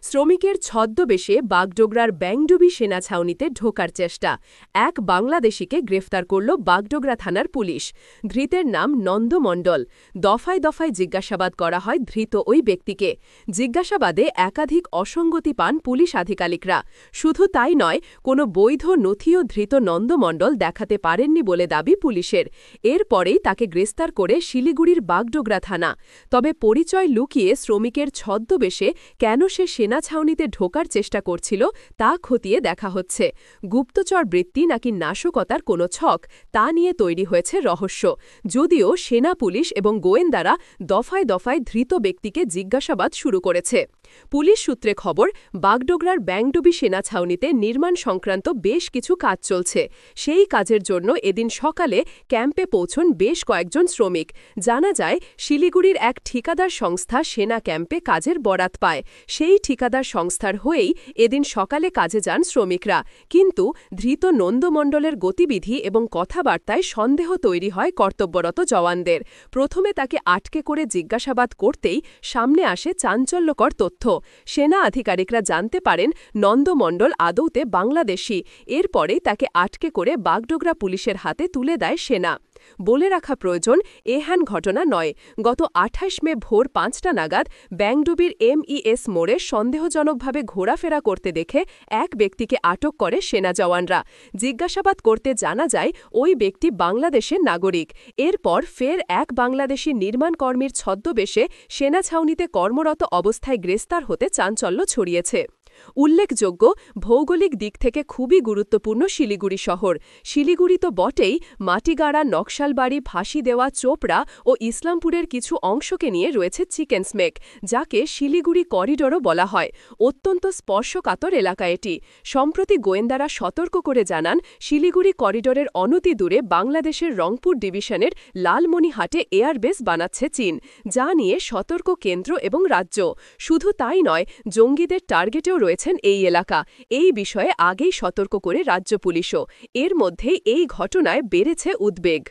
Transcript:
শ্রমিকের ছদ্মবেশে বাগডোগরার ব্যাংডুবি সেনা ছাউনিতে ঢোকার চেষ্টা। এক বাংলাদেশিকে গ্রেফতার করল বাগডোগরা থানার পুলিশ। ধৃতের নাম নন্দ মণ্ডল। দফায় দফায় জিজ্ঞাসাবাদ করা হয় ধৃত ওই ব্যক্তিকে। জিজ্ঞাসাবাদে একাধিক অসঙ্গতি পান পুলিশ আধিকারিকরা। শুধু তাই নয়, কোনো বৈধ নথিও ধৃত নন্দ মণ্ডল দেখাতে পারেননি বলে দাবি পুলিশের। এরপরেই তাকে গ্রেফতার করে শিলিগুড়ির বাগডোগরা থানা। তবে পরিচয় লুকিয়ে শ্রমিকের ছদ্মবেশে কেন সে সেনা ছাউনিতে ঢোকার চেষ্টা করছিল তা খতিয়ে দেখা হচ্ছে। গুপ্তচর বৃত্তি নাকি নাশকতার কোনো ছক, তা নিয়ে তৈরি হয়েছে রহস্য। যদিও সেনা পুলিশ এবং গোয়েন্দারা দফায় দফায় ধৃত ব্যক্তিকে জিজ্ঞাসাবাদ শুরু করেছে। পুলিশ সূত্রে খবর, বাগডোগরার ব্যাংডুবি সেনা ছাউনিতে নির্মাণ সংক্রান্ত বেশ কিছু কাজ চলছে। সেই কাজের জন্য এদিন সকালে ক্যাম্পে পৌঁছন বেশ কয়েকজন শ্রমিক। জানা যায়, শিলিগুড়ির এক ঠিকাদার সংস্থা সেনা ক্যাম্পে কাজের বরাত পায়। সেই ঠিকাদার সংস্থার হয়েই এদিন সকালে কাজে যান শ্রমিকরা। কিন্তু ধৃত নন্দমণ্ডলের গতিবিধি এবং কথাবার্তায় সন্দেহ তৈরি হয় কর্তব্যরত জওয়ানদের। প্রথমে তাকে আটকে করে জিজ্ঞাসাবাদ করতেই সামনে আসে চাঞ্চল্যকর তথ্য। সেনা আধিকারিকরা জানতে পারেন নন্দমণ্ডল আদৌতে বাংলাদেশি। এরপরেই তাকে আটকে করে বাগডোগরা পুলিশের হাতে তুলে দেয় সেনা। বলে রাখা প্রয়োজন, এহেন ঘটনা নয়। গত ২৮ মে ভোর ৫টা নাগাদ ব্যাংডুবির MES মোড়ে সন্দেহজনকভাবে ঘোরাফেরা করতে দেখে এক ব্যক্তিকে আটক করে সেনা জওয়ানরা। জিজ্ঞাসাবাদ করতে জানা যায় ওই ব্যক্তি বাংলাদেশের নাগরিক। এরপর ফের এক বাংলাদেশি নির্মাণ কর্মীর ছদ্মবেশে সেনা ছাউনিতে কর্মরত অবস্থায় গ্রেফতার হতে চাঞ্চল্য ছড়িয়েছে। উল্লেখযোগ্য, ভৌগোলিক দিক থেকে খুবই গুরুত্বপূর্ণ শিলিগুড়ি শহর। শিলিগুড়ি তো বটেই, মাটিগাড়া, নকশালবাড়ি, ফাঁসি দেওয়া, চোপড়া ও ইসলামপুরের কিছু অংশকে নিয়ে রয়েছে চিকেন স্মেক, যাকে শিলিগুড়ি করিডোরও বলা হয়। অত্যন্ত স্পর্শকাতর এলাকা এটি। সম্প্রতি গোয়েন্দারা সতর্ক করে জানান, শিলিগুড়ি করিডোরের অনতি দূরে বাংলাদেশের রংপুর ডিভিশনের লালমনিহাটে এয়ারবেস বানাচ্ছে চীন, যা নিয়ে সতর্ক কেন্দ্র এবং রাজ্য। শুধু তাই নয়, জঙ্গিদের টার্গেটেও রয়েছেন এই এলাকা। এই বিষয়ে আগেই সতর্ক করে রাজ্য পুলিশও। এর মধ্যেই এই ঘটনায় বেড়েছে উদ্বেগ।